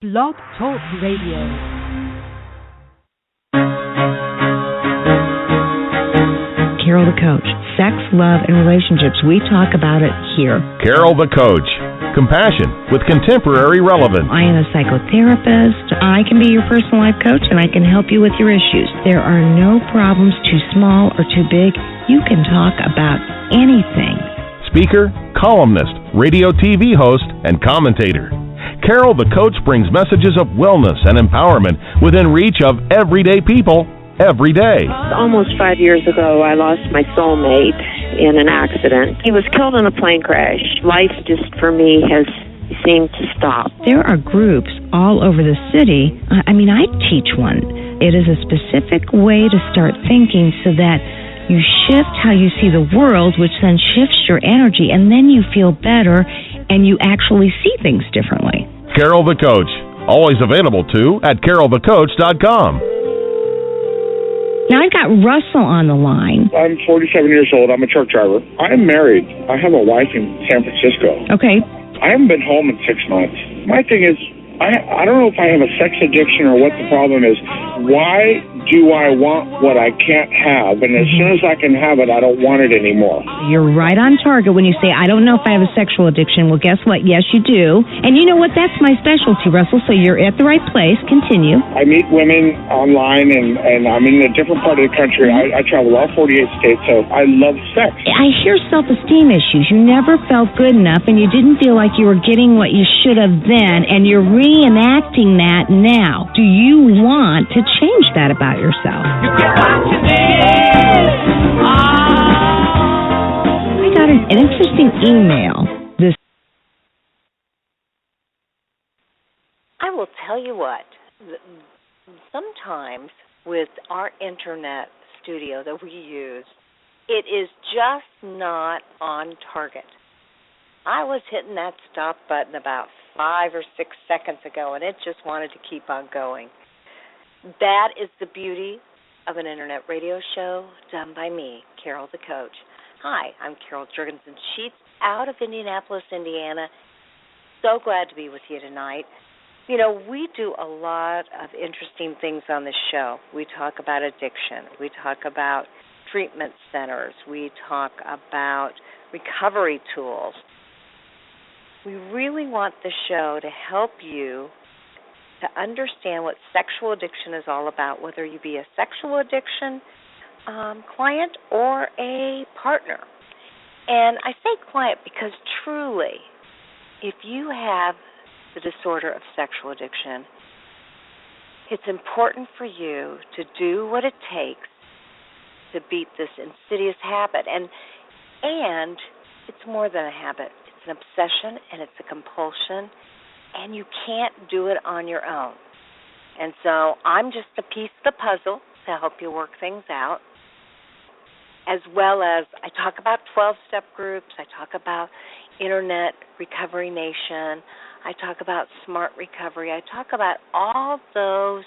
Blog Talk Radio. Carol the Coach. Sex, love, and relationships. We talk about it here. Carol the Coach. Compassion with contemporary relevance. I am a psychotherapist. I can be your personal life coach, and I can help you with your issues. There are no problems too small or too big. You can talk about anything. Speaker, columnist, radio TV host, and commentator. Carol the Coach brings messages of wellness and empowerment within reach of everyday people every day. Almost 5 years ago, I lost my soulmate in an accident. He was killed in a plane crash. Life just, for me, has seemed to stop. There are groups all over the city. I teach one. It is a specific way to start thinking so that you shift how you see the world, which then shifts your energy, and then you feel better and you actually see things differently. Carol the Coach, always available too at carolthecoach.com. Now I've got Russell on the line. I'm 47 years old. I'm a truck driver. I am married. I have a wife in San Francisco. Okay. I haven't been home in 6 months. My thing is, I don't know if I have a sex addiction or what the problem is. Why do I want what I can't have? And as soon as I can have it, I don't want it anymore. You're right on target when you say, I don't know if I have a sexual addiction. Well, guess what? Yes, you do. And you know what? That's my specialty, Russell, so you're at the right place. Continue. I meet women online, and I'm in a different part of the country. I travel all 48 states, so I love sex. I hear self-esteem issues. You never felt good enough, and you didn't feel like you were getting what you should have then, and you're reenacting that now. Do you want to change that about yourself? You get what you need. I got an interesting email. I will tell you what, sometimes with our internet studio that we use, it is just not on target. I was hitting that stop button about 5 or 6 seconds ago, and it just wanted to keep on going. That is the beauty of an internet radio show done by me, Carol the Coach. Hi, I'm Carol Jurgensen-Sheets out of Indianapolis, Indiana. So glad to be with you tonight. You know, we do a lot of interesting things on this show. We talk about addiction. We talk about treatment centers. We talk about recovery tools. We really want the show to help you to understand what sexual addiction is all about, whether you be a sexual addiction client or a partner. And I say client because truly, if you have the disorder of sexual addiction, it's important for you to do what it takes to beat this insidious habit. And it's more than a habit. It's an obsession and it's a compulsion, and you can't do it on your own. And so I'm just a piece of the puzzle to help you work things out, as well as I talk about 12-step groups. I talk about Internet Recovery Nation. I talk about Smart Recovery. I talk about all those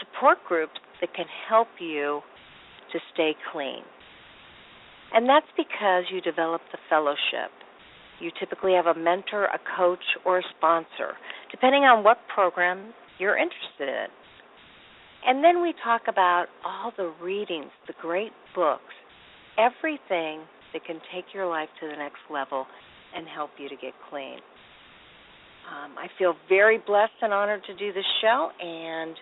support groups that can help you to stay clean. And that's because you develop the fellowship. You typically have a mentor, a coach, or a sponsor, depending on what program you're interested in. And then we talk about all the readings, the great books, everything that can take your life to the next level and help you to get clean. I feel very blessed and honored to do this show, and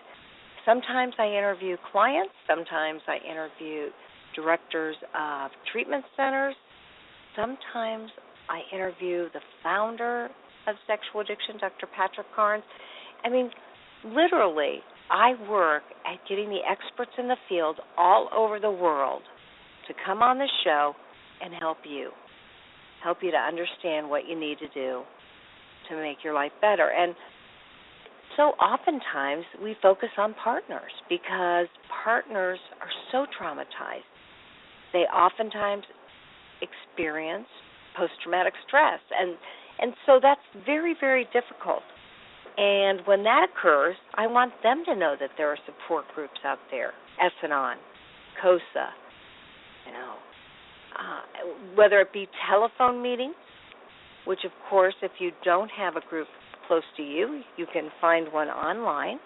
sometimes I interview clients, sometimes I interview directors of treatment centers, sometimes I interview the founder of sexual addiction, Dr. Patrick Carnes. I mean, literally, I work at getting the experts in the field all over the world to come on the show and help you to understand what you need to do to make your life better. And so oftentimes we focus on partners because partners are so traumatized. They oftentimes experience post-traumatic stress, and so that's very, very difficult. And when that occurs, I want them to know that there are support groups out there, S-Anon, COSA, whether it be telephone meetings, which, of course, if you don't have a group close to you. You can find one online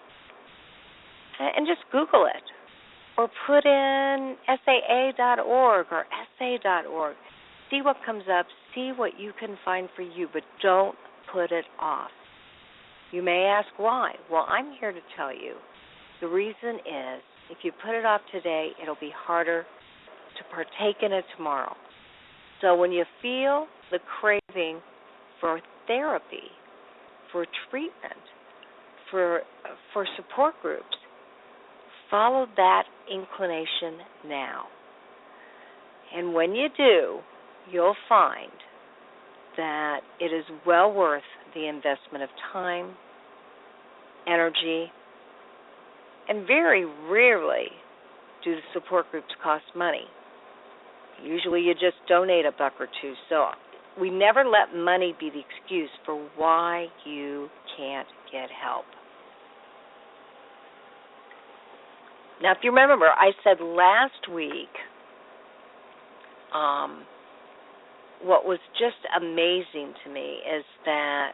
and just Google it. Or put in SAA.org or SA.org. See what comes up. See what you can find for you, but don't put it off. You may ask why. Well, I'm here to tell you. The reason is if you put it off today, it'll be harder to partake in it tomorrow. So when you feel the craving for therapy, for treatment, for support groups, follow that inclination now. And when you do, you'll find that it is well worth the investment of time, energy, and very rarely do the support groups cost money. Usually you just donate $1 or $2. So we never let money be the excuse for why you can't get help. Now, if you remember, I said last week what was just amazing to me is that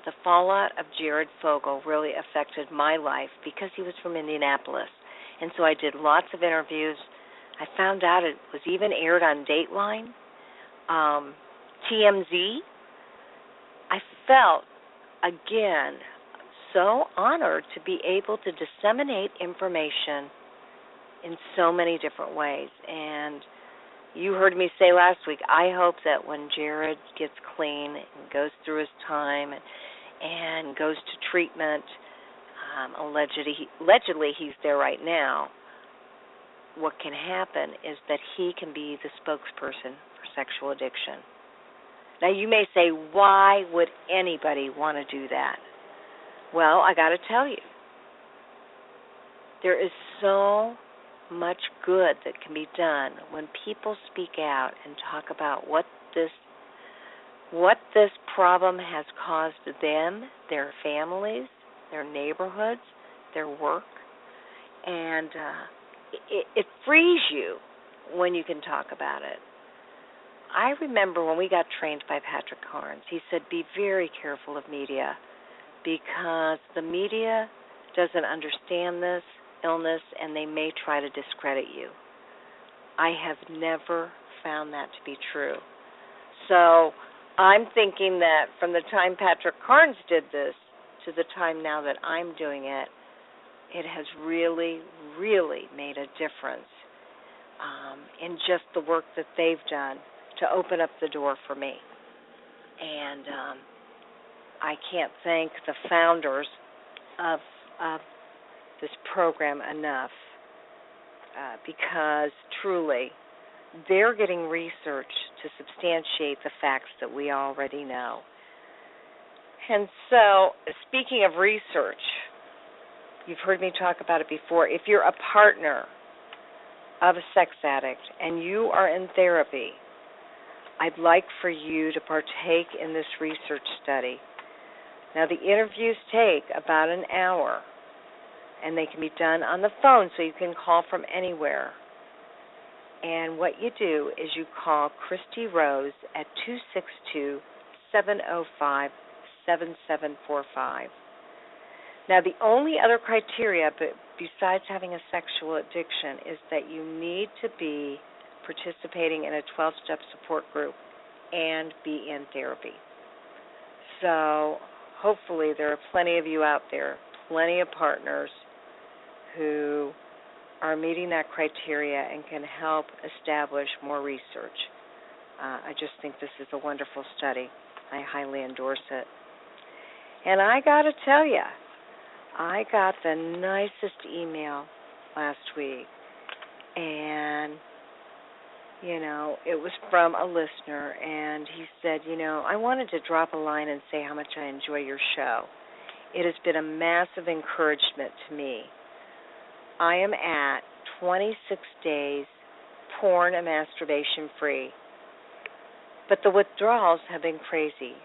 the fallout of Jared Fogle really affected my life because he was from Indianapolis. And so I did lots of interviews. I found out it was even aired on Dateline, TMZ. I felt, again, so honored to be able to disseminate information in so many different ways. And you heard me say last week, I hope that when Jared gets clean and goes through his time and goes to treatment, allegedly he's there right now, what can happen is that he can be the spokesperson for sexual addiction. Now, you may say, why would anybody want to do that? Well, I got to tell you, there is so much good that can be done when people speak out and talk about what this problem has caused them, their families, their neighborhoods, their work, and it frees you when you can talk about it. I remember when we got trained by Patrick Carnes, he said, be very careful of media because the media doesn't understand this illness and they may try to discredit you. I have never found that to be true. So I'm thinking that from the time Patrick Carnes did this to the time now that I'm doing it, it has really, really made a difference in just the work that they've done to open up the door for me. And I can't thank the founders of this program enough because truly they're getting research to substantiate the facts that we already know. And so, speaking of research, you've heard me talk about it before. If you're a partner of a sex addict and you are in therapy, I'd like for you to partake in this research study. Now, the interviews take about an hour, and they can be done on the phone, so you can call from anywhere. And what you do is you call Christy Rose at 262-705-7745. Now, the only other criteria, but besides having a sexual addiction, is that you need to be participating in a 12-step support group and be in therapy. So hopefully there are plenty of you out there, plenty of partners who are meeting that criteria and can help establish more research. I just think this is a wonderful study. I highly endorse it. And I got to tell you, I got the nicest email last week, and it was from a listener, and he said, I wanted to drop a line and say how much I enjoy your show. It has been a massive encouragement to me. I am at 26 days porn and masturbation free, but the withdrawals have been crazy.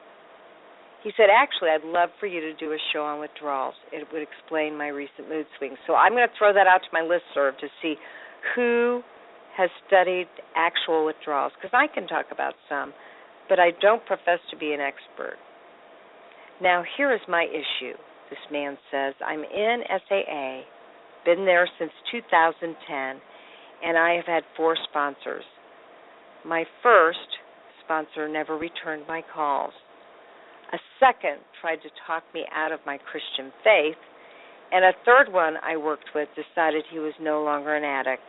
He said, actually, I'd love for you to do a show on withdrawals. It would explain my recent mood swings. So I'm going to throw that out to my listserv to see who has studied actual withdrawals, because I can talk about some, but I don't profess to be an expert. Now, here is my issue, this man says. I'm in SAA, been there since 2010, and I have had 4 sponsors. My first sponsor never returned my calls. A second tried to talk me out of my Christian faith, and a third one I worked with decided he was no longer an addict.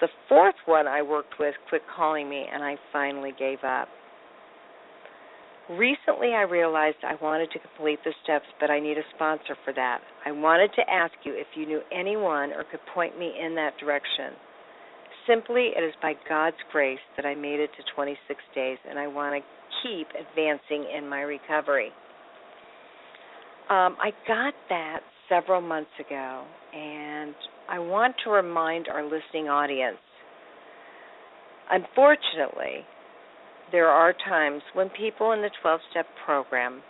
The fourth one I worked with quit calling me, and I finally gave up. Recently, I realized I wanted to complete the steps, but I need a sponsor for that. I wanted to ask you if you knew anyone or could point me in that direction. Simply, it is by God's grace that I made it to 26 days, and I want to keep advancing in my recovery. I got that several months ago, and I want to remind our listening audience, unfortunately, there are times when people in the 12-step program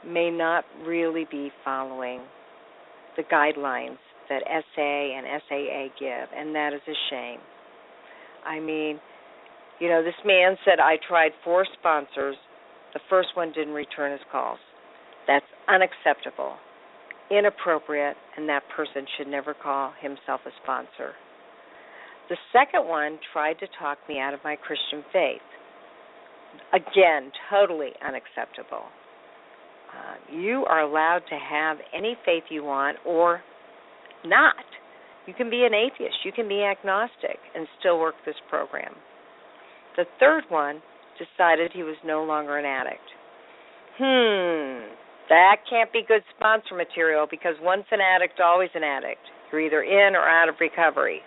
may not really be following the guidelines that SA and SAA give, and that is a shame. I mean, you know, this man said, I tried 4 sponsors. The first one didn't return his calls. That's unacceptable, inappropriate, and that person should never call himself a sponsor. The second one tried to talk me out of my Christian faith. Again, totally unacceptable. You are allowed to have any faith you want or not. You can be an atheist. You can be agnostic and still work this program. The third one decided he was no longer an addict. That can't be good sponsor material because once an addict, always an addict. You're either in or out of recovery.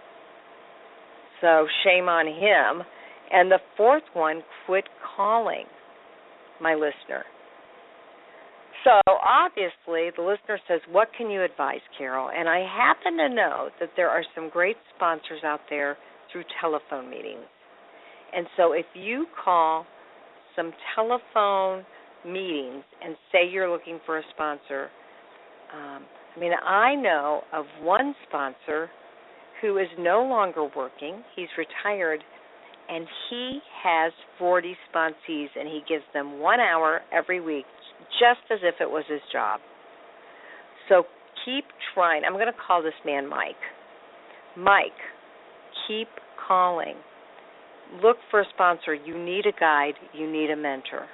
So shame on him. And the fourth one quit calling my listener. So obviously the listener says, what can you advise, Carol? And I happen to know that there are some great sponsors out there through telephone meetings. And so if you call some telephone meetings and say you're looking for a sponsor, I know of one sponsor who is no longer working. He's retired, and he has 40 sponsees, and he gives them 1 hour every week, just as if it was his job. So keep trying. I'm going to call this man Mike. Mike, keep calling. Look for a sponsor. You need a guide. You need a mentor.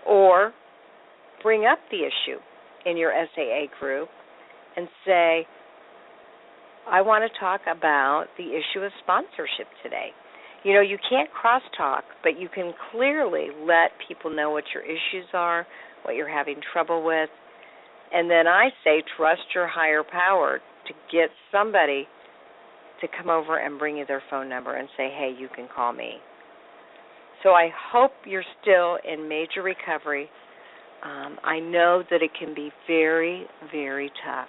Or bring up the issue in your SAA group and say, I want to talk about the issue of sponsorship today. You know, you can't crosstalk, but you can clearly let people know what your issues are, what you're having trouble with. And then I say trust your higher power to get somebody to come over and bring you their phone number and say, hey, you can call me. So I hope you're still in major recovery. I know that it can be very, very tough.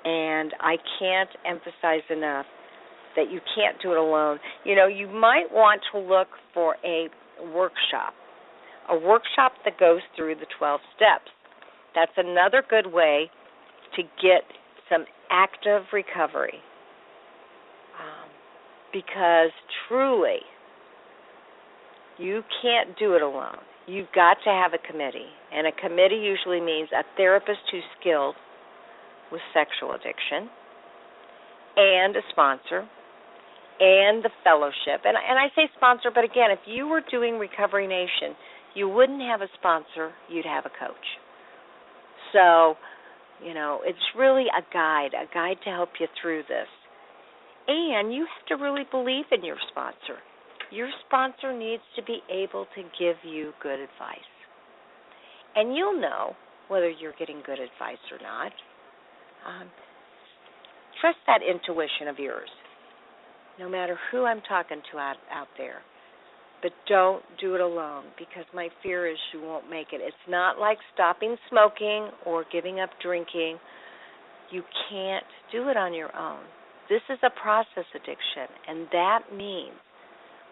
And I can't emphasize enough that you can't do it alone. You know, you might want to look for a workshop that goes through the 12 steps. That's another good way to get some active recovery. Because truly, you can't do it alone. You've got to have a committee. And a committee usually means a therapist who's skilled with sexual addiction and a sponsor and the fellowship. And I say sponsor, but again, if you were doing Recovery Nation, you wouldn't have a sponsor, you'd have a coach. So, you know, it's really a guide to help you through this. And you have to really believe in your sponsor. Your sponsor needs to be able to give you good advice. And you'll know whether you're getting good advice or not. Trust that intuition of yours, no matter who I'm talking to out there. But don't do it alone, because my fear is you won't make it. It's not like stopping smoking or giving up drinking. You can't do it on your own. This is a process addiction, and that means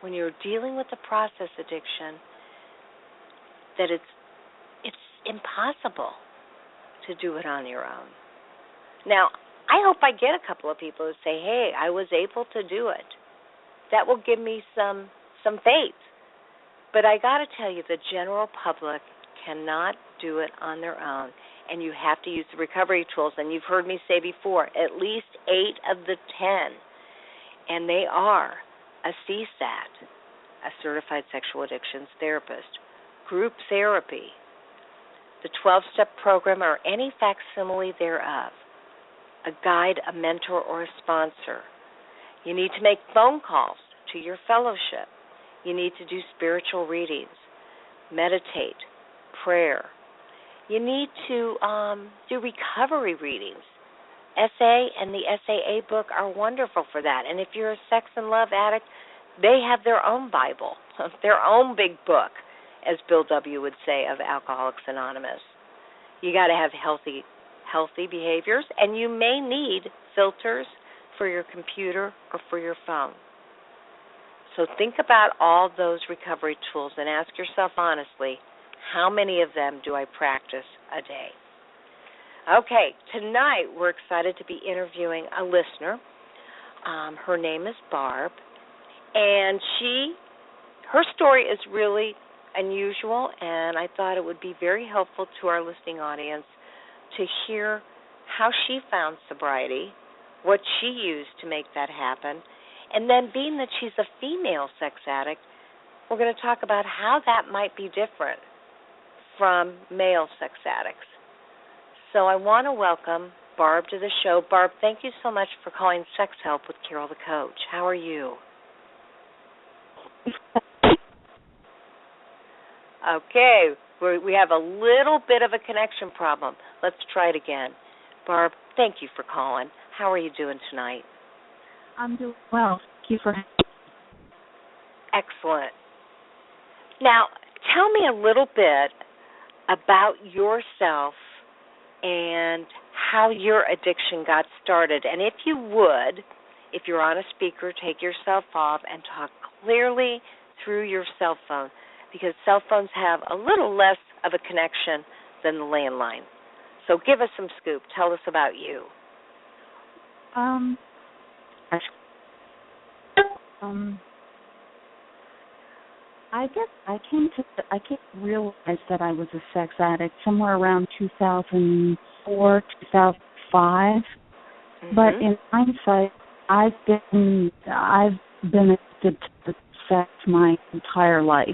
when you're dealing with a process addiction that it's impossible to do it on your own. Now, I hope I get a couple of people who say, hey, I was able to do it. That will give me some faith. But I got to tell you, the general public cannot do it on their own, and you have to use the recovery tools. And you've heard me say before, at least 8 of the 10, and they are a CSAT, a Certified Sexual Addictions Therapist, group therapy, the 12-step program or any facsimile thereof, a guide, a mentor, or a sponsor. You need to make phone calls to your fellowship. You need to do spiritual readings, meditate, prayer. You need to do recovery readings. SA and the SAA book are wonderful for that. And if you're a sex and love addict, they have their own Bible, their own big book, as Bill W. would say of Alcoholics Anonymous. You got to have healthy behaviors, and you may need filters for your computer or for your phone. So think about all those recovery tools and ask yourself honestly, how many of them do I practice a day? Okay, tonight we're excited to be interviewing a listener. Her name is Barb, and her story is really unusual, and I thought it would be very helpful to our listening audience to hear how she found sobriety, what she used to make that happen, and then being that she's a female sex addict, we're going to talk about how that might be different from male sex addicts. So I want to welcome Barb to the show. Barb, thank you so much for calling Sex Help with Carol the Coach. How are you? Okay, we have a little bit of a connection problem. Let's try it again. Barb, thank you for calling. How are you doing tonight? I'm doing well. Thank you for having me. Excellent. Now, tell me a little bit about yourself and how your addiction got started. And if you would, if you're on a speaker, take yourself off and talk clearly through your cell phone, because cell phones have a little less of a connection than the landline. So give us some scoop. Tell us about you. I guess I came to realize that I was a sex addict somewhere around 2004, 2005. Mm-hmm. But in hindsight, I've been addicted to sex my entire life.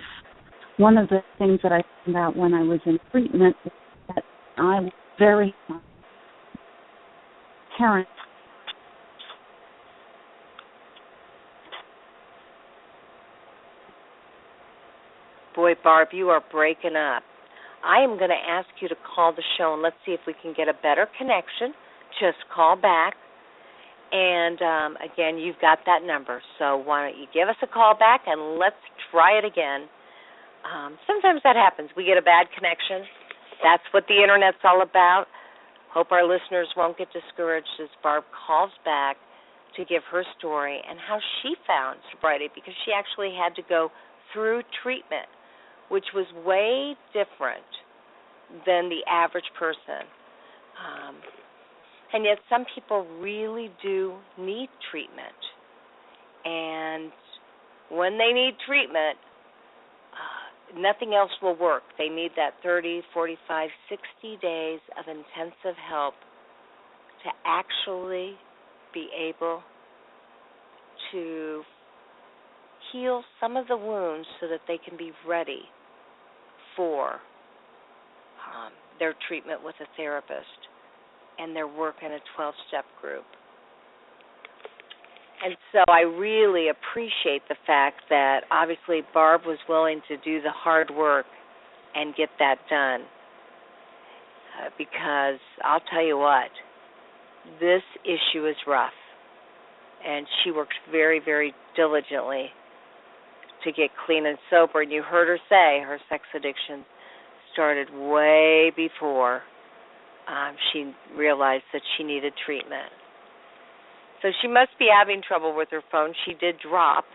One of the things that I found out when I was in treatment was that I was very parent. Boy, Barb, you are breaking up. I am going to ask you to call the show, and let's see if we can get a better connection. Just call back. And, again, you've got that number. So why don't you give us a call back, and let's try it again. Sometimes that happens. We get a bad connection. That's what the Internet's all about. Hope our listeners won't get discouraged as Barb calls back to give her story and how she found sobriety, because she actually had to go through treatment, which was way different than the average person. And yet some people really do need treatment. And when they need treatment, nothing else will work. They need that 30, 45, 60 days of intensive help to actually be able to heal some of the wounds so that they can be ready for their treatment with a therapist and their work in a 12-step group. And so I really appreciate the fact that obviously Barb was willing to do the hard work and get that done, because I'll tell you what, this issue is rough, and she worked very, very diligently to get clean and sober. And you heard her say her sex addiction started way before she realized that she needed treatment. So she must be having trouble with her phone. She did drop,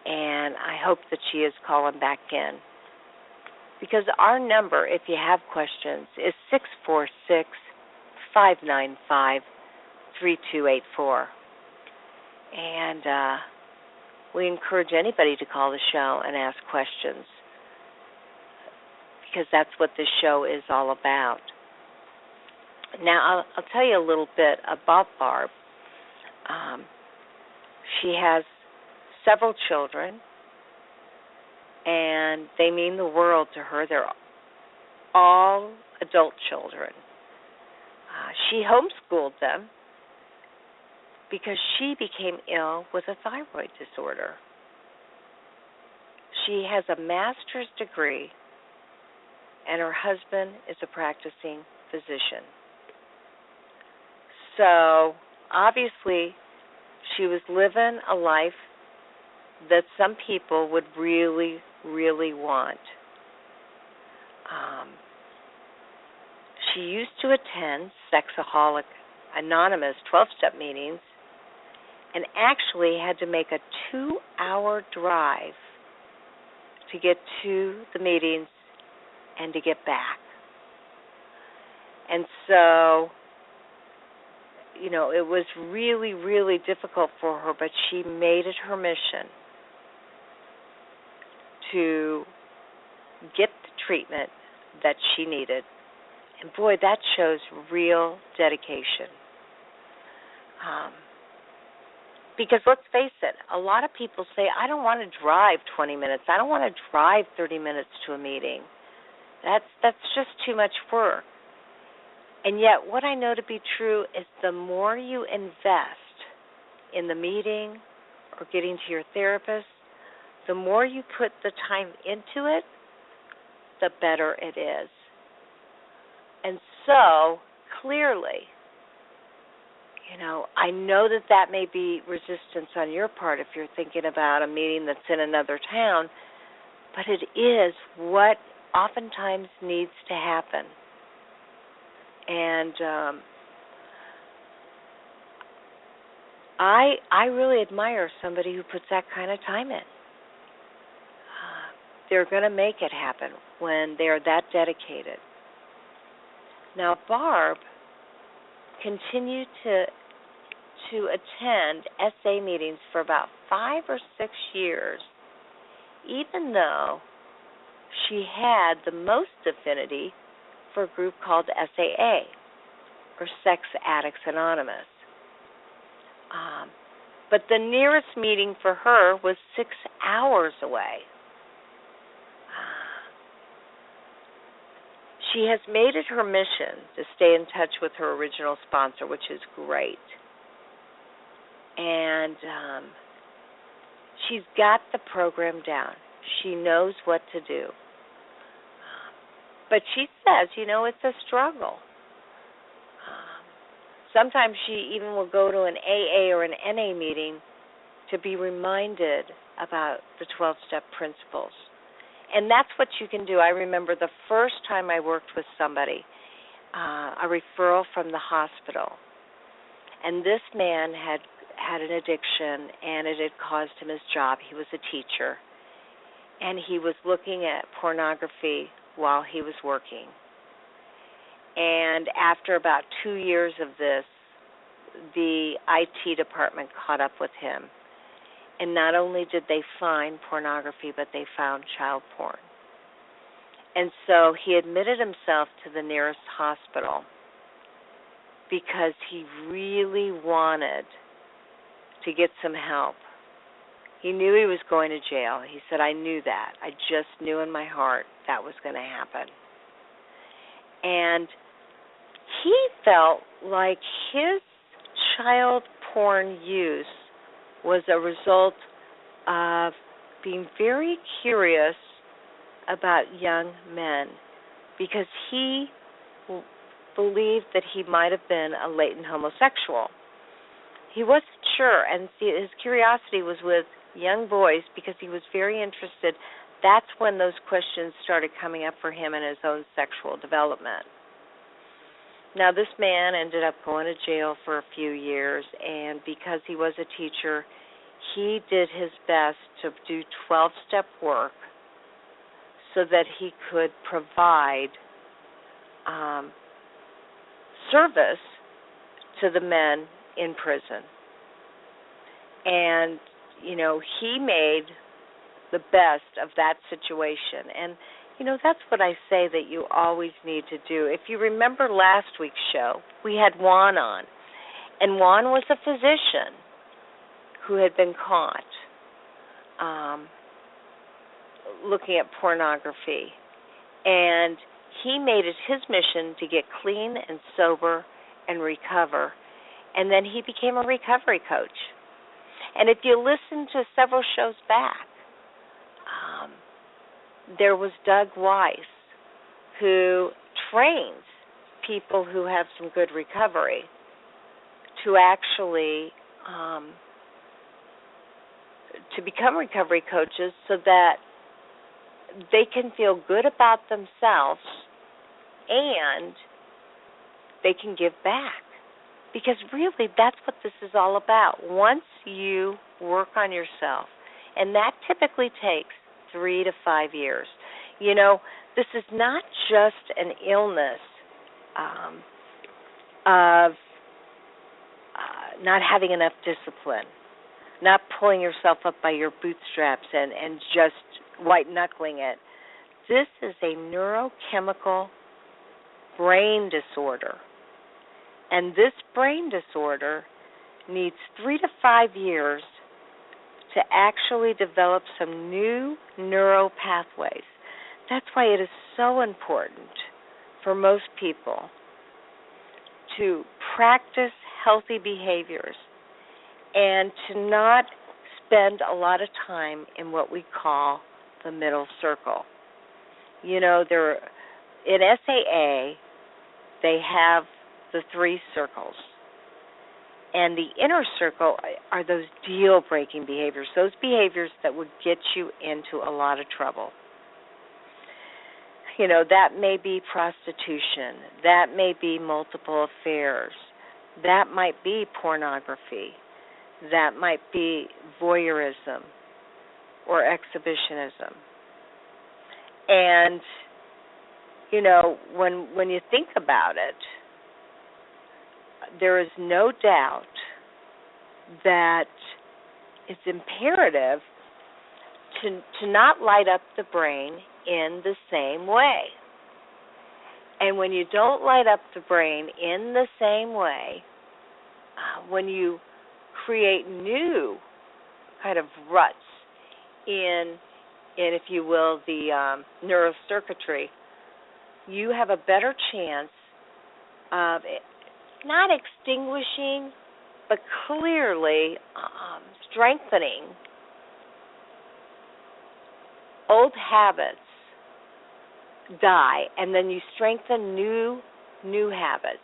and I hope that she is calling back in. Because our number, if you have questions, is 646-595-3284. And we encourage anybody to call the show and ask questions. because that's what this show is all about. Now, I'll tell you a little bit about Barb. She has several children, and they mean the world to her. They're all adult children. She homeschooled them because she became ill with a thyroid disorder. She has a master's degree, and her husband is a practicing physician. So, obviously, she was living a life that some people would really, really want. She used to attend Sexaholic Anonymous 12-step meetings and actually had to make a 2-hour drive to get to the meetings and to get back. And so, you know, it was really, really difficult for her, but she made it her mission to get the treatment that she needed. And boy, that shows real dedication. Because let's face it, a lot of people say, I don't want to drive 20 minutes. I don't want to drive 30 minutes to a meeting. That's just too much work. And yet what I know to be true is the more you invest in the meeting or getting to your therapist, the more you put the time into it, the better it is. And so, clearly, you know, I know that may be resistance on your part if you're thinking about a meeting that's in another town, but it is what oftentimes needs to happen. And I really admire somebody who puts that kind of time in. They're going to make it happen when they're that dedicated. Now, Barb continued to attend SA meetings for about 5 or 6 years, even though she had the most affinity for a group called SAA, or Sex Addicts Anonymous. But the nearest meeting for her was 6 hours away. She has made it her mission to stay in touch with her original sponsor, which is great. And she's got the program down. She knows what to do. But she says, you know, it's a struggle. Sometimes she even will go to an AA or an NA meeting to be reminded about the 12-step principles. And that's what you can do. I remember the first time I worked with somebody, a referral from the hospital. And this man had an addiction, and it had caused him his job. He was a teacher. And he was looking at pornography while he was working. And after about 2 years of this, the IT department caught up with him. And not only did they find pornography, but they found child porn. And so he admitted himself to the nearest hospital because he really wanted to get some help. He knew he was going to jail. He said, I knew that. I just knew in my heart that was going to happen. And he felt like his child porn use was a result of being very curious about young men because he believed that he might have been a latent homosexual. He wasn't sure, and his curiosity was with young boys because he was very interested. That's when those questions started coming up for him in his own sexual development. Now, this man ended up going to jail for a few years, and because he was a teacher, he did his best to do 12-step work so that he could provide service to the men in prison. And, you know, he made the best of that situation. And, That's what I say that you always need to do. If you remember last week's show, we had Juan on, and Juan was a physician who had been caught looking at pornography, and he made it his mission to get clean and sober and recover, and then he became a recovery coach. And if you listen to several shows back, there was Doug Weiss, who trains people who have some good recovery to actually to become recovery coaches so that they can feel good about themselves and they can give back. Because really, that's what this is all about. Once you work on yourself, and that typically takes 3 to 5 years. This is not just an illness of not having enough discipline, not pulling yourself up by your bootstraps and just white-knuckling it. This is a neurochemical brain disorder. And this brain disorder needs 3 to 5 years to actually develop some new neural pathways. That's why it is so important for most people to practice healthy behaviors and to not spend a lot of time in what we call the middle circle. In SAA, they have the 3 circles. And the inner circle are those deal-breaking behaviors, those behaviors that would get you into a lot of trouble. That may be prostitution. That may be multiple affairs. That might be pornography. That might be voyeurism or exhibitionism. And, when you think about it, there is no doubt that it's imperative to not light up the brain in the same way. And when you don't light up the brain in the same way, when you create new kind of ruts in if you will, the neurocircuitry, you have a better chance of not extinguishing, but clearly strengthening old habits die, and then you strengthen new habits.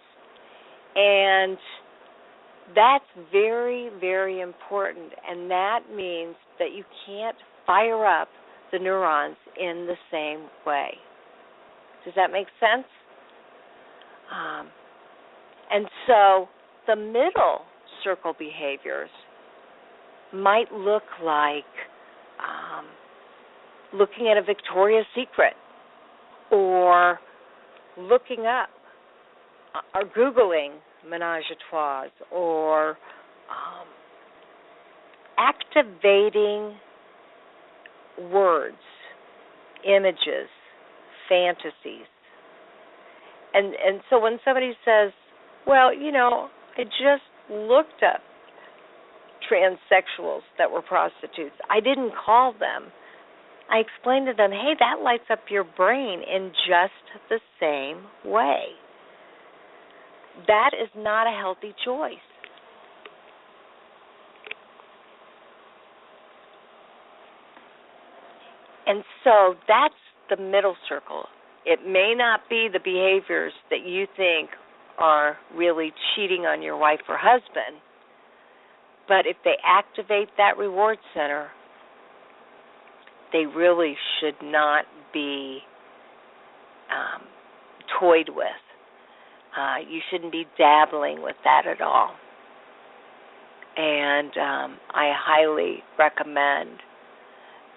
And that's very, very important, and that means that you can't fire up the neurons in the same way. Does that make sense? And so the middle circle behaviors might look like looking at a Victoria's Secret, or looking up or Googling menage a trois, or activating words, images, fantasies. And so when somebody says, well, I just looked up transsexuals that were prostitutes, I didn't call them. I explained to them, hey, that lights up your brain in just the same way. That is not a healthy choice. And so that's the middle circle. It may not be the behaviors that you think are really cheating on your wife or husband, but if they activate that reward center, they really should not be toyed with. You shouldn't be dabbling with that at all. And I highly recommend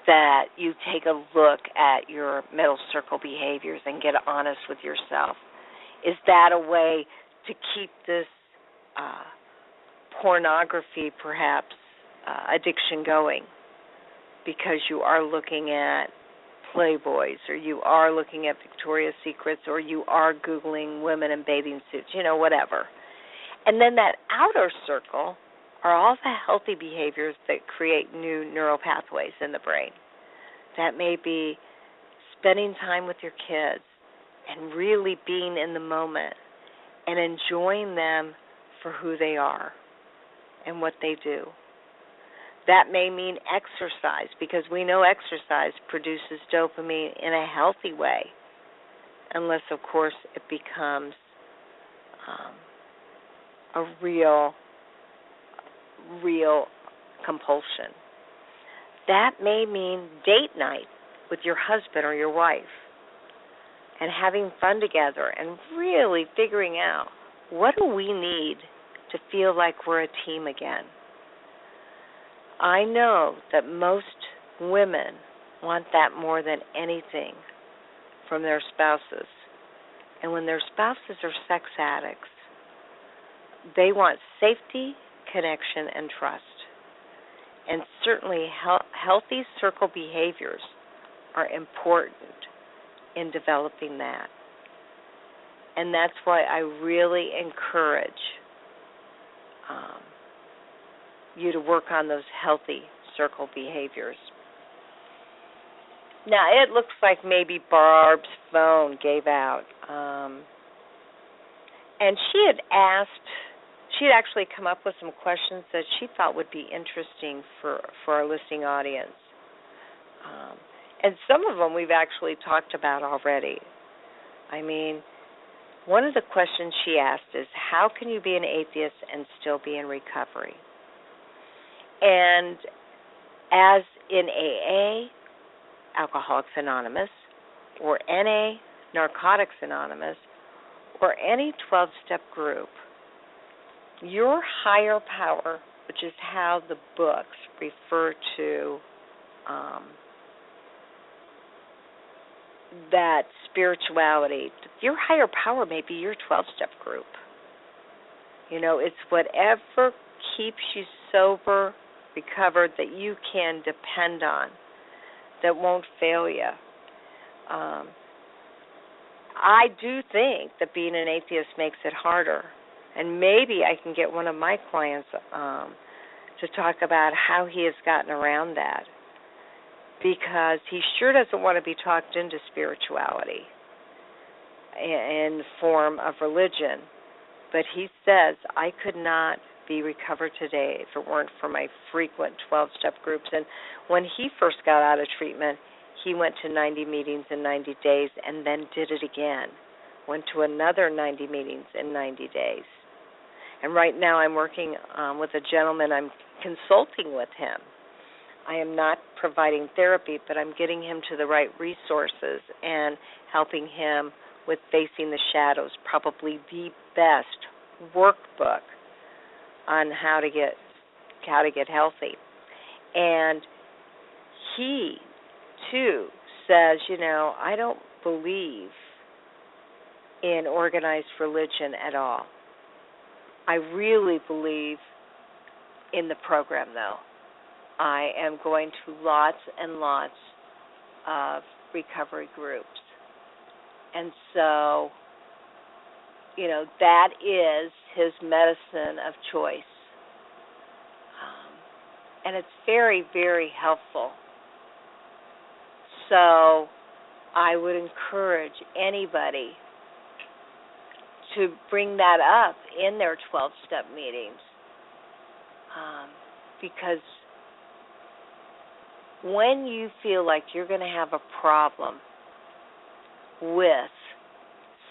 that you take a look at your middle circle behaviors and get honest with yourself. Is that a way to keep this pornography, perhaps, addiction going? Because you are looking at Playboys, or you are looking at Victoria's Secrets, or you are Googling women in bathing suits, whatever. And then that outer circle are all the healthy behaviors that create new neural pathways in the brain. That may be spending time with your kids and really being in the moment and enjoying them for who they are and what they do. That may mean exercise, because we know exercise produces dopamine in a healthy way, unless, of course, it becomes a real compulsion. That may mean date night with your husband or your wife and having fun together and really figuring out, what do we need to feel like we're a team again? I know that most women want that more than anything from their spouses. And when their spouses are sex addicts, they want safety, connection, and trust. And certainly healthy circle behaviors are important in developing that. And that's why I really encourage you to work on those healthy circle behaviors. Now, it looks like maybe Barb's phone gave out. And she had actually come up with some questions that she thought would be interesting for our listening audience. And some of them we've actually talked about already. I mean, one of the questions she asked is, how can you be an atheist and still be in recovery? And as in AA, Alcoholics Anonymous, or NA, Narcotics Anonymous, or any 12-step group, your higher power, which is how the books refer to that spirituality, your higher power may be your 12-step group. It's whatever keeps you sober, recovered, that you can depend on, that won't fail you. I do think that being an atheist makes it harder. And maybe I can get one of my clients to talk about how he has gotten around that, because he sure doesn't want to be talked into spirituality in the form of religion. But he says, I could not be recovered today if it weren't for my frequent 12-step groups. And when he first got out of treatment, he went to 90 meetings in 90 days and then did it again. Went to another 90 meetings in 90 days. And right now I'm working with a gentleman. I'm consulting with him. I am not providing therapy, but I'm getting him to the right resources and helping him with Facing the Shadows, probably the best workbook on how to get healthy. And he, too, says, I don't believe in organized religion at all. I really believe in the program, though. I am going to lots and lots of recovery groups. And so, that is his medicine of choice. And it's very, very helpful. So I would encourage anybody to bring that up in their 12-step meetings, because when you feel like you're going to have a problem with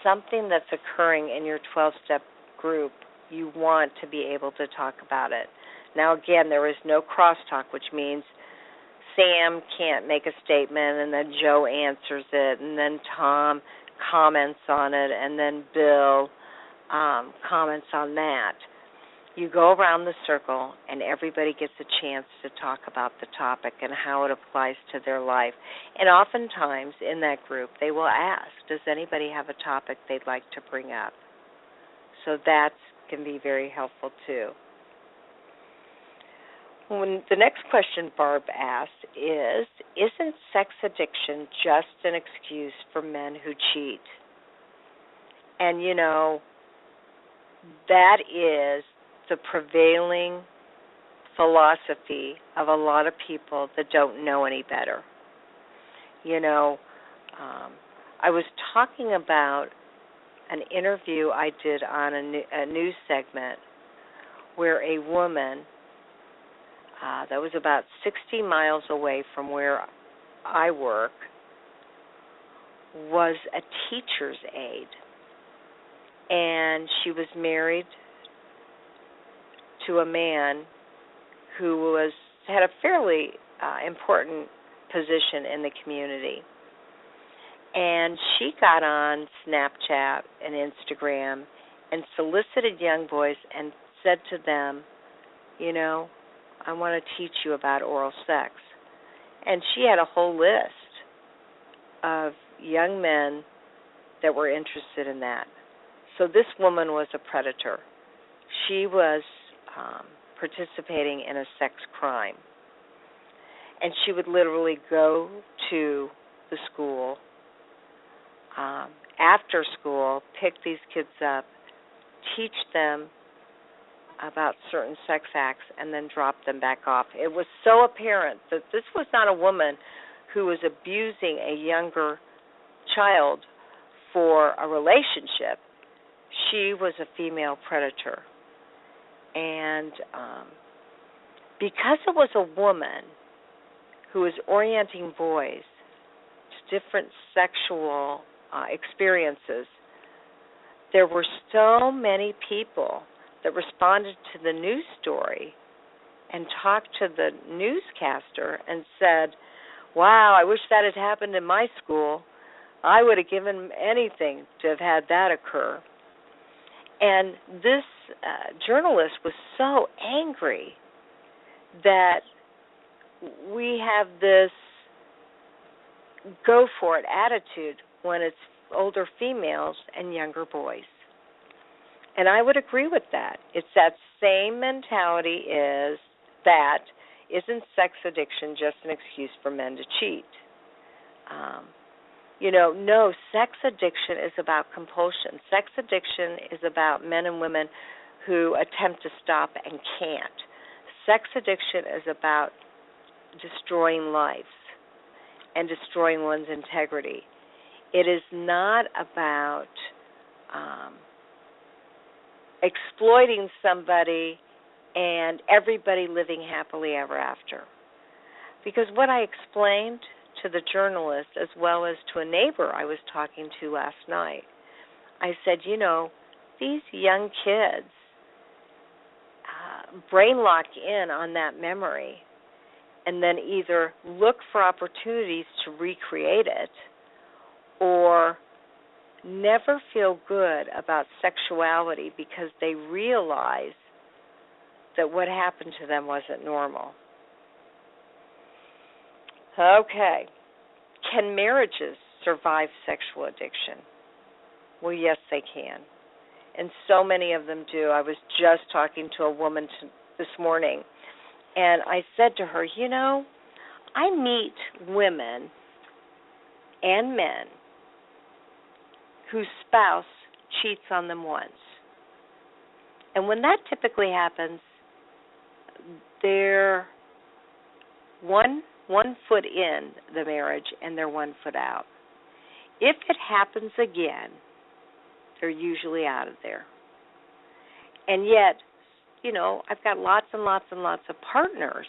something that's occurring in your 12-step group, you want to be able to talk about it. Now, again, there is no crosstalk, which means Sam can't make a statement and then Joe answers it and then Tom comments on it and then Bill comments on that. You go around the circle and everybody gets a chance to talk about the topic and how it applies to their life. And oftentimes in that group they will ask, does anybody have a topic they'd like to bring up? So that can be very helpful too. When the next question Barb asked is, isn't sex addiction just an excuse for men who cheat? And, that is the prevailing philosophy of a lot of people that don't know any better. I was talking about an interview I did on a news segment where a woman that was about 60 miles away from where I work was a teacher's aide, and she was married to a man who had a fairly important position in the community. And she got on Snapchat and Instagram and solicited young boys and said to them, I want to teach you about oral sex. And she had a whole list of young men that were interested in that. So this woman was a predator. She was participating in a sex crime. And she would literally go to the school after school, pick these kids up, teach them about certain sex acts, and then drop them back off. It was so apparent that this was not a woman who was abusing a younger child for a relationship. She was a female predator. And because it was a woman who was orienting boys to different sexual experiences, there were so many people that responded to the news story and talked to the newscaster and said, wow, I wish that had happened in my school. I would have given anything to have had that occur. And this journalist was so angry that we have this go-for-it attitude when it's older females and younger boys. And I would agree with that. It's that same mentality isn't sex addiction just an excuse for men to cheat? No, sex addiction is about compulsion. Sex addiction is about men and women who attempt to stop and can't. Sex addiction is about destroying lives and destroying one's integrity. It is not about exploiting somebody and everybody living happily ever after. Because what I explained to the journalist as well as to a neighbor I was talking to last night, I said, these young kids brain lock in on that memory and then either look for opportunities to recreate it or never feel good about sexuality because they realize that what happened to them wasn't normal. Okay. Can marriages survive sexual addiction? Well, yes, they can. And so many of them do. I was just talking to a woman this morning, and I said to her, I meet women and men whose spouse cheats on them once. And when that typically happens, they're one foot in the marriage and they're 1 foot out. If it happens again, they're usually out of there. And yet, I've got lots and lots and lots of partners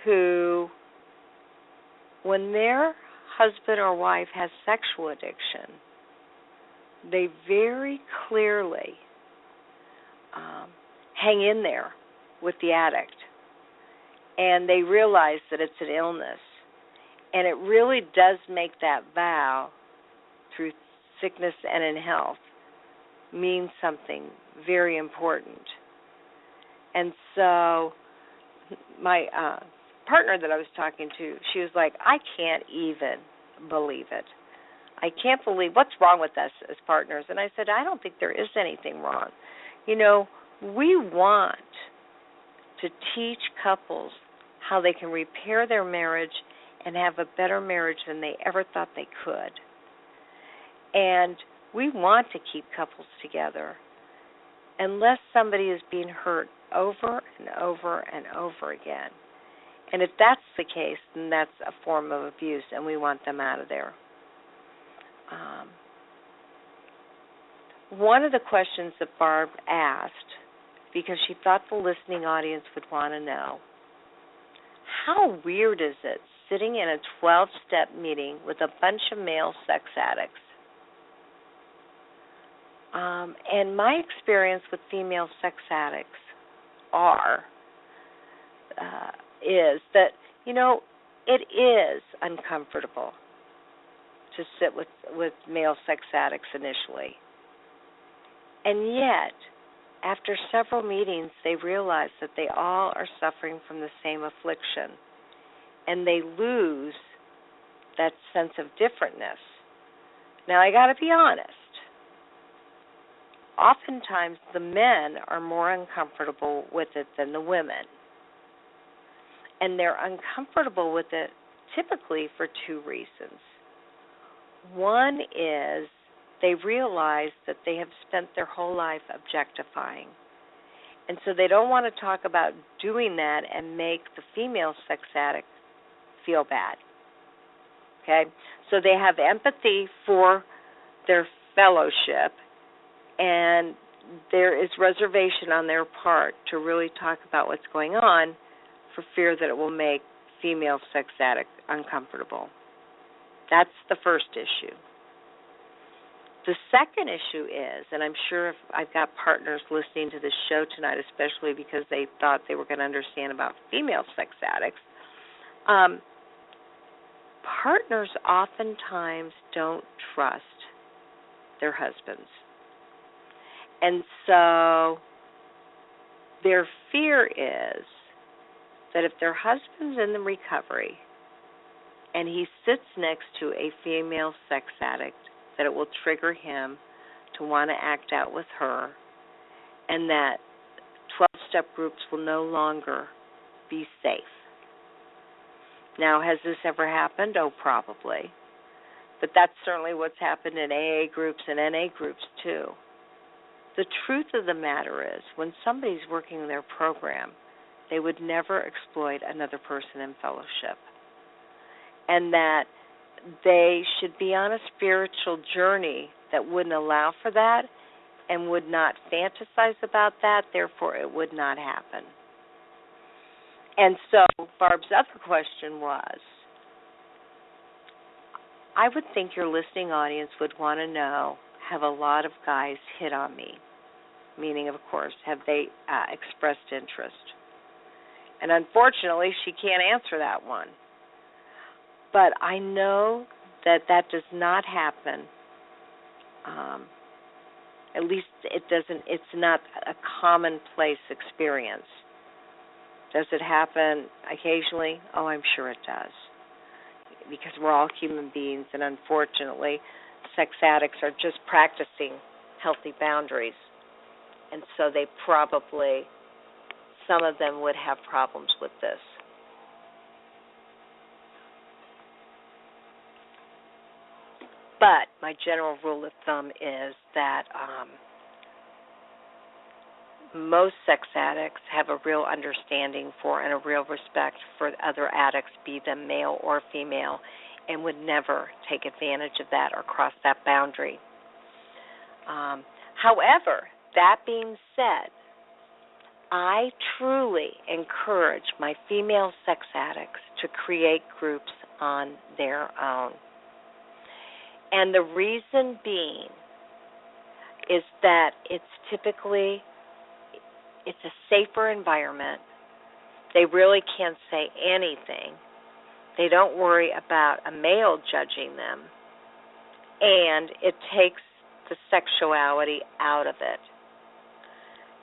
who, when their husband or wife has sexual addiction, they very clearly hang in there with the addict. And they realize that it's an illness. And it really does make that vow through sickness and in health mean something very important. And so my partner that I was talking to, she was like, I can't even believe it. I can't believe what's wrong with us as partners. And I said, I don't think there is anything wrong. We want to teach couples how they can repair their marriage and have a better marriage than they ever thought they could. And we want to keep couples together unless somebody is being hurt over and over and over again. And if that's the case, then that's a form of abuse, and we want them out of there. One of the questions that Barb asked, because she thought the listening audience would want to know, how weird is it sitting in a 12-step meeting with a bunch of male sex addicts? And my experience with female sex addicts is that, it is uncomfortable to sit with male sex addicts initially. And yet, after several meetings, they realize that they all are suffering from the same affliction, and they lose that sense of differentness. Now, I got to be honest. Oftentimes, the men are more uncomfortable with it than the women. And they're uncomfortable with it typically for two reasons. One is they realize that they have spent their whole life objectifying. And so they don't want to talk about doing that and make the female sex addict feel bad. Okay? So they have empathy for their fellowship, and there is reservation on their part to really talk about what's going on for fear that it will make female sex addict uncomfortable. That's the first issue. The second issue is, and I'm sure if I've got partners listening to this show tonight, especially because they thought they were going to understand about female sex addicts, partners oftentimes don't trust their husbands. And so their fear is that if their husband's in the recovery and he sits next to a female sex addict, that it will trigger him to want to act out with her, and that 12-step groups will no longer be safe. Now, has this ever happened? Oh, probably. But that's certainly what's happened in AA groups and NA groups, too. The truth of the matter is, when somebody's working their program, they would never exploit another person in fellowship. And that they should be on a spiritual journey that wouldn't allow for that and would not fantasize about that, therefore it would not happen. And so Barb's other question was, I would think your listening audience would want to know, have a lot of guys hit on me? Meaning, of course, have they expressed interest? And unfortunately, she can't answer that one. But I know that does not happen. At least it doesn't. It's not a commonplace experience. Does it happen occasionally? Oh, I'm sure it does. Because we're all human beings, and unfortunately, sex addicts are just practicing healthy boundaries. And so they probably, some of them would have problems with this. But my general rule of thumb is that most sex addicts have a real understanding for and a real respect for other addicts, be them male or female, and would never take advantage of that or cross that boundary. However, that being said, I truly encourage my female sex addicts to create groups on their own. And the reason being is that it's a safer environment. They really can't say anything. They don't worry about a male judging them. And it takes the sexuality out of it.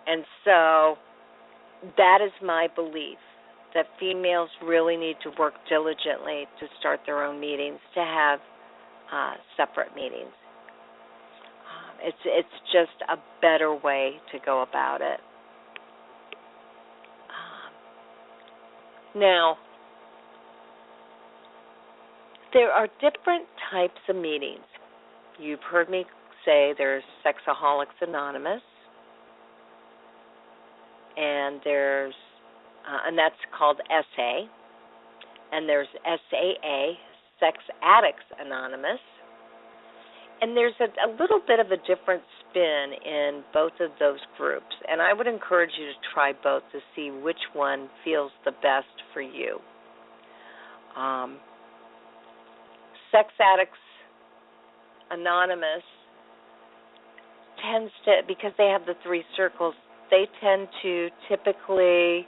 And so that is my belief, that females really need to work diligently to start their own meetings, to have separate meetings. It's just a better way to go about it. Now, there are different types of meetings. You've heard me say there's Sexaholics Anonymous, and and that's called SA, and there's SAA, Sex Addicts Anonymous, and there's a little bit of a different spin in both of those groups, and I would encourage you to try both to see which one feels the best for you. Sex Addicts Anonymous tends to, because they have the three circles, they tend to typically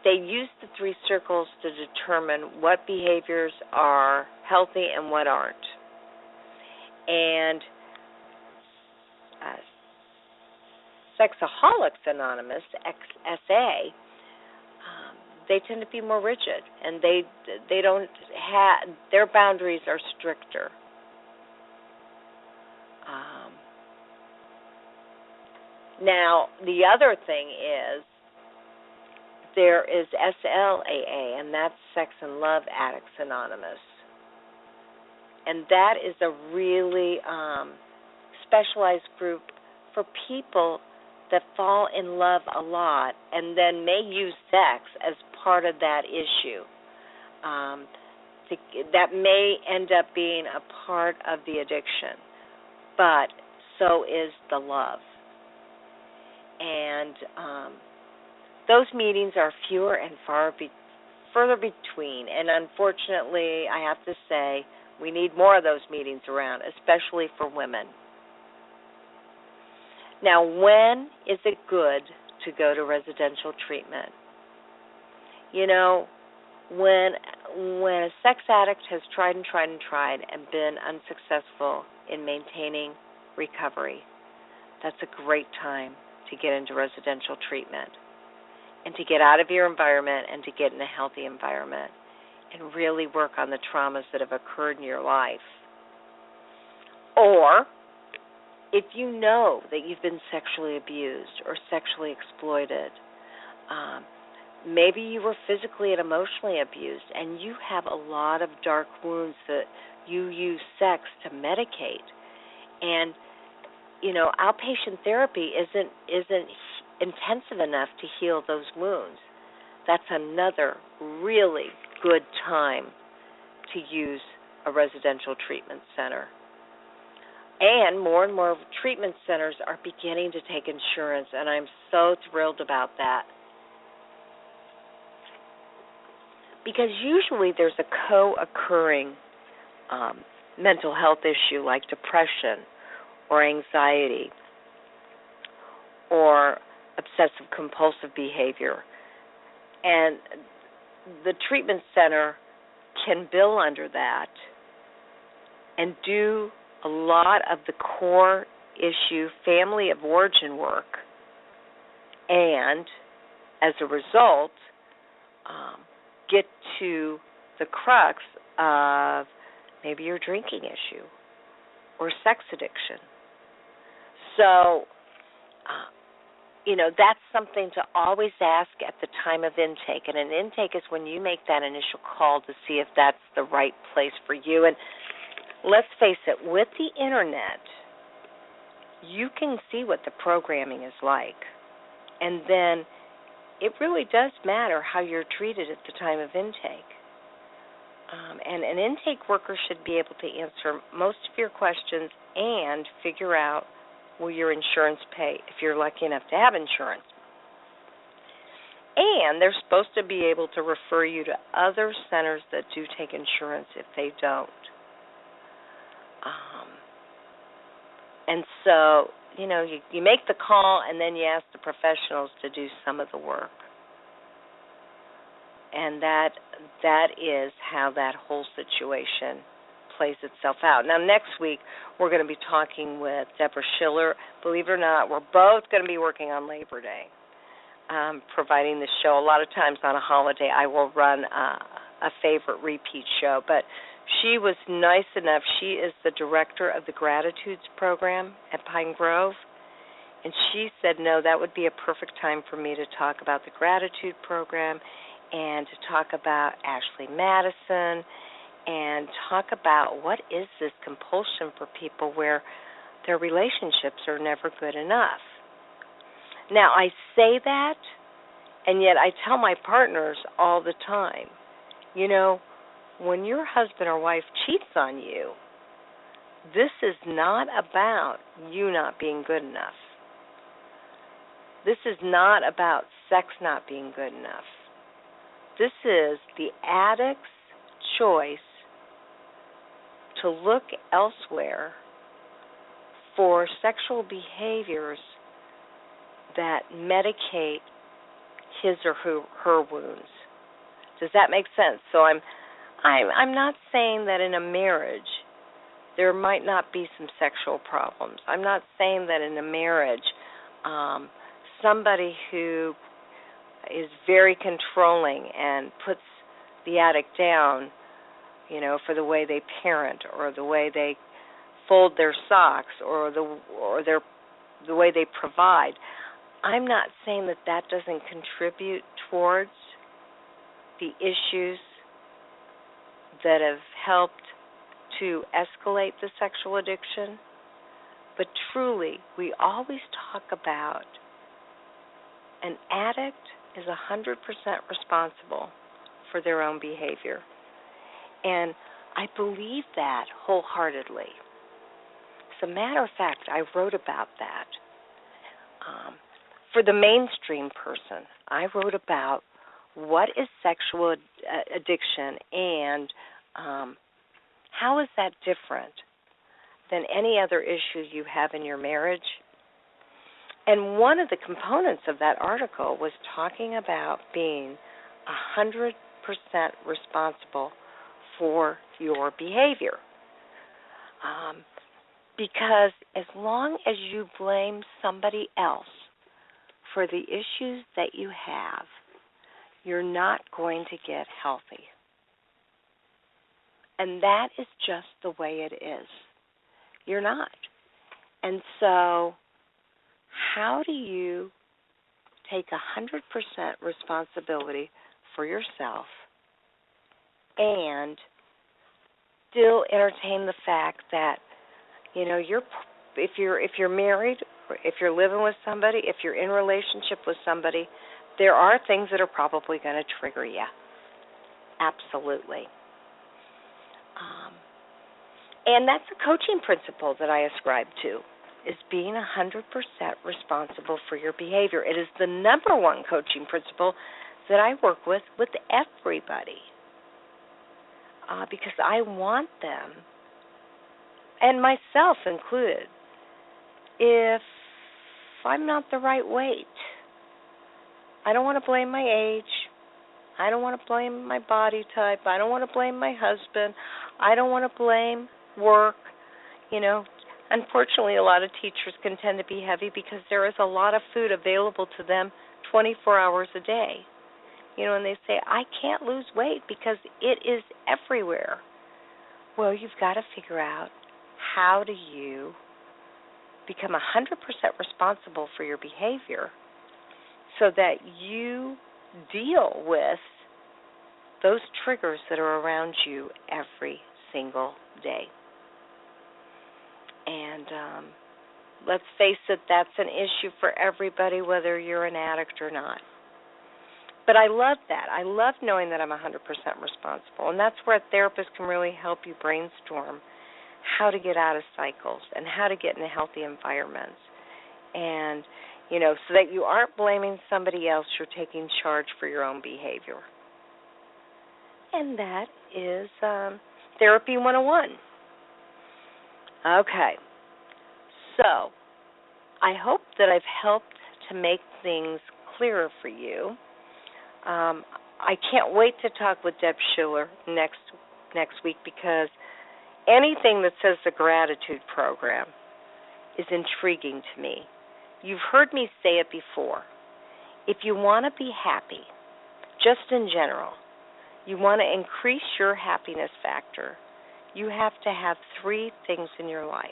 they use the three circles to determine what behaviors are healthy and what aren't. And Sexaholics Anonymous, XSA, they tend to be more rigid, and they don't have, their boundaries are stricter. Now, the other thing is there is SLAA, and that's Sex and Love Addicts Anonymous. And that is a really specialized group for people that fall in love a lot and then may use sex as part of that issue. That may end up being a part of the addiction, but so is the love. And those meetings are fewer and further between, and unfortunately, I have to say, we need more of those meetings around, especially for women. Now, when is it good to go to residential treatment? You know, when a sex addict has tried and been unsuccessful in maintaining recovery, that's a great time to get into residential treatment and to get out of your environment and to get in a healthy environment and really work on the traumas that have occurred in your life. Or if you know that you've been sexually abused or sexually exploited, maybe you were physically and emotionally abused and you have a lot of dark wounds that you use sex to medicate. And, you know, outpatient therapy isn't intensive enough to heal those wounds. That's another really good time to use a residential treatment center. And more treatment centers are beginning to take insurance, and I'm so thrilled about that. Because usually there's a co-occurring mental health issue like depression or anxiety or obsessive-compulsive behavior. And the treatment center can bill under that and do a lot of the core issue family of origin work, and as a result, get to the crux of maybe your drinking issue or sex addiction. So, you know, that's something to always ask at the time of intake. And an intake is when you make that initial call to see if that's the right place for you. And let's face it, with the internet, you can see what the programming is like. And then it really does matter how you're treated at the time of intake. And an intake worker should be able to answer most of your questions and figure out, will your insurance pay if you're lucky enough to have insurance. And they're supposed to be able to refer you to other centers that do take insurance if they don't. And so, you know, you make the call and then you ask the professionals to do some of the work. And that is how that whole situation plays itself out. Now, next week, we're going to be talking with Deborah Schiller. Believe it or not, we're both going to be working on Labor Day, providing the show. A lot of times on a holiday, I will run a favorite repeat show, but she was nice enough. She is the director of the Gratitudes program at Pine Grove, And she said, no, that would be a perfect time for me to talk about the gratitude program and to talk about Ashley Madison and talk about what is this compulsion for people where their relationships are never good enough. Now, I say that, and yet I tell my partners all the time, you know, when your husband or wife cheats on you, this is not about you not being good enough. This is not about sex not being good enough. This is the addict's choice to look elsewhere for sexual behaviors that medicate his or her wounds. Does that make sense? So I'm not saying that in a marriage there might not be some sexual problems. I'm not saying that in a marriage somebody who is very controlling and puts the addict down, you know, for the way they parent or the way they fold their socks or the way they provide. I'm not saying that that doesn't contribute towards the issues that have helped to escalate the sexual addiction, but truly, we always talk about an addict is 100% responsible for their own behavior. And I believe that wholeheartedly. As a matter of fact, I wrote about that. For the mainstream person, I wrote about what is sexual addiction and how is that different than any other issues you have in your marriage. And one of the components of that article was talking about being 100% responsible for your behavior. Because as long as you blame somebody else for the issues that you have, you're not going to get healthy. And that is just the way it is. You're not. And so how do you take 100% responsibility for yourself and still entertain the fact that, you know, if you're married, if you're living with somebody, if you're in a relationship with somebody, there are things that are probably going to trigger you. Absolutely. And that's a coaching principle that I ascribe to, is being 100% responsible for your behavior. It is the number one coaching principle that I work with everybody, because I want them, and myself included, if I'm not the right weight, I don't want to blame my age, I don't want to blame my body type, I don't want to blame my husband, I don't want to blame work. You know, unfortunately, a lot of teachers can tend to be heavy because there is a lot of food available to them 24 hours a day. You know, and they say, I can't lose weight because it is everywhere. Well, you've got to figure out, how do you become 100% responsible for your behavior so that you deal with those triggers that are around you every single day. And let's face it, that's an issue for everybody, whether you're an addict or not. But I love that. I love knowing that I'm 100% responsible. And that's where a therapist can really help you brainstorm how to get out of cycles and how to get into healthy environments. And, you know, so that you aren't blaming somebody else, you're taking charge for your own behavior. And that is Therapy 101. Okay. So I hope that I've helped to make things clearer for you. I can't wait to talk with Deb Schiller next week, because anything that says the gratitude program is intriguing to me. You've heard me say it before. If you want to be happy, just in general, you want to increase your happiness factor, you have to have 3 things in your life.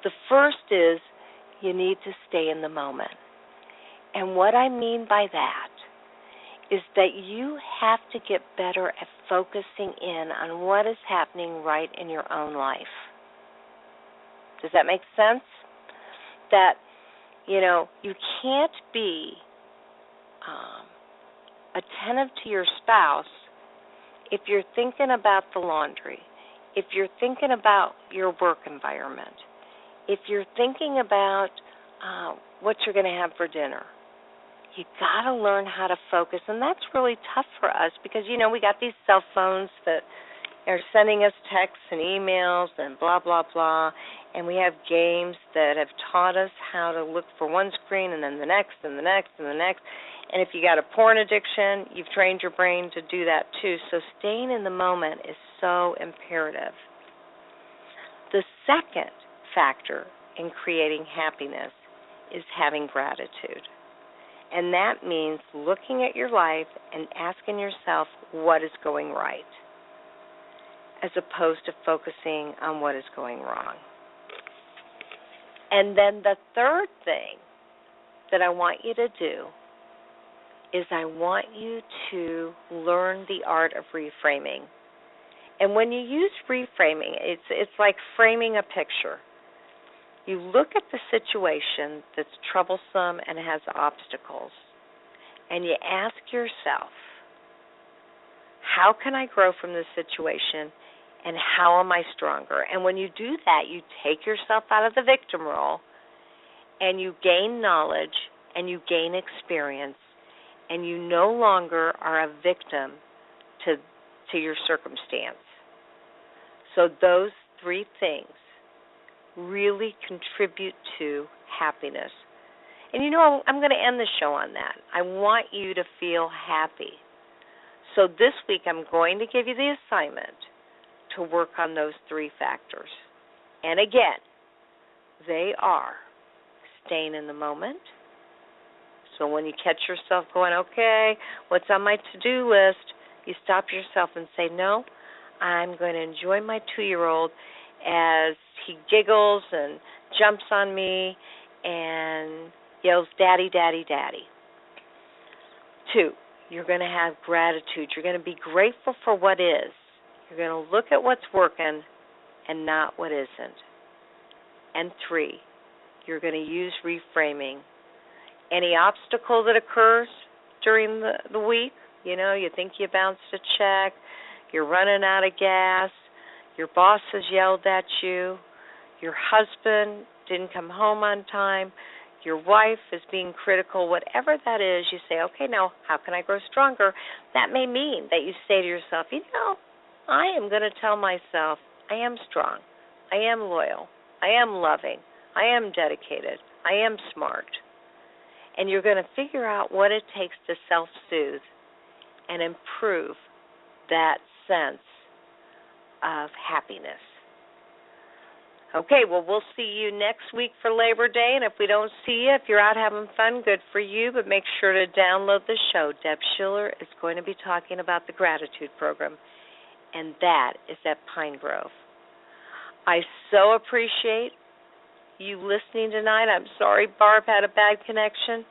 The first is you need to stay in the moment. And what I mean by that is that you have to get better at focusing in on what is happening right in your own life. Does that make sense? That, you can't be attentive to your spouse if you're thinking about the laundry, if you're thinking about your work environment, if you're thinking about what you're going to have for dinner. You got to learn how to focus, and that's really tough for us because, we got these cell phones that are sending us texts and emails and blah, blah, blah, and we have games that have taught us how to look for one screen and then the next and the next and the next. And if you got a porn addiction, you've trained your brain to do that too. So staying in the moment is so imperative. The second factor in creating happiness is having gratitude. And that means looking at your life and asking yourself what is going right, as opposed to focusing on what is going wrong. And then the third thing that I want you to do is I want you to learn the art of reframing. And when you use reframing, it's like framing a picture. You look at the situation that's troublesome and has obstacles, and you ask yourself, how can I grow from this situation, and how am I stronger? And when you do that, you take yourself out of the victim role, and you gain knowledge, and you gain experience, and you no longer are a victim to your circumstance. So those three things really contribute to happiness. And I'm going to end the show on that. I want you to feel happy. So this week I'm going to give you the assignment to work on those three factors. And again, they are staying in the moment. So when you catch yourself going, okay, what's on my to-do list, you stop yourself and say, no, I'm going to enjoy my 2-year-old as he giggles and jumps on me and yells, daddy, daddy, daddy. 2, you're going to have gratitude. You're going to be grateful for what is. You're going to look at what's working and not what isn't. And 3, you're going to use reframing. Any obstacle that occurs during the week, you think you bounced a check, you're running out of gas, your boss has yelled at you, your husband didn't come home on time, your wife is being critical, whatever that is, you say, okay, now how can I grow stronger? That may mean that you say to yourself, I am going to tell myself I am strong, I am loyal, I am loving, I am dedicated, I am smart. And you're going to figure out what it takes to self-soothe and improve that sense of happiness. Okay, well, we'll see you next week for Labor Day, and if we don't see you, if you're out having fun, good for you, but make sure to download the show. Deb Schiller is going to be talking about the Gratitude Program, and that is at Pine Grove. I so appreciate you listening tonight. I'm sorry Barb had a bad connection,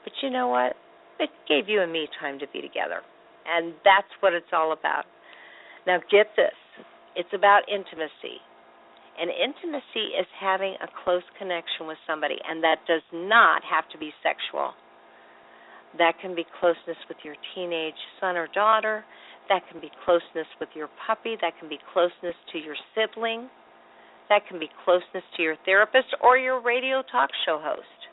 but you know what? It gave you and me time to be together, and that's what it's all about. Now get this. It's about intimacy. And intimacy is having a close connection with somebody, and that does not have to be sexual. That can be closeness with your teenage son or daughter. That can be closeness with your puppy. That can be closeness to your sibling. That can be closeness to your therapist or your radio talk show host.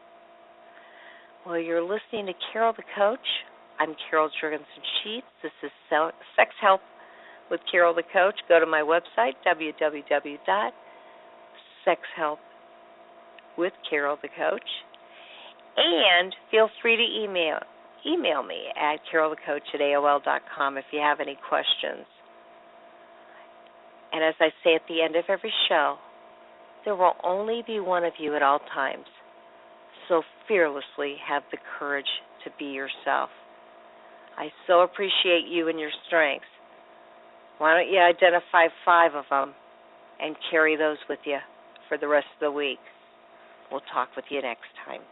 Well, you're listening to Carol the Coach. I'm Carol Jurgensen-Sheets. This is Sex Help with Carol the Coach. Go to my website, www.sexhelpwithcarolthecoach. And feel free to email me at carolthecoach@aol.com if you have any questions. And as I say at the end of every show, there will only be one of you at all times. So fearlessly have the courage to be yourself. I so appreciate you and your strengths. Why don't you identify 5 of them and carry those with you for the rest of the week? We'll talk with you next time.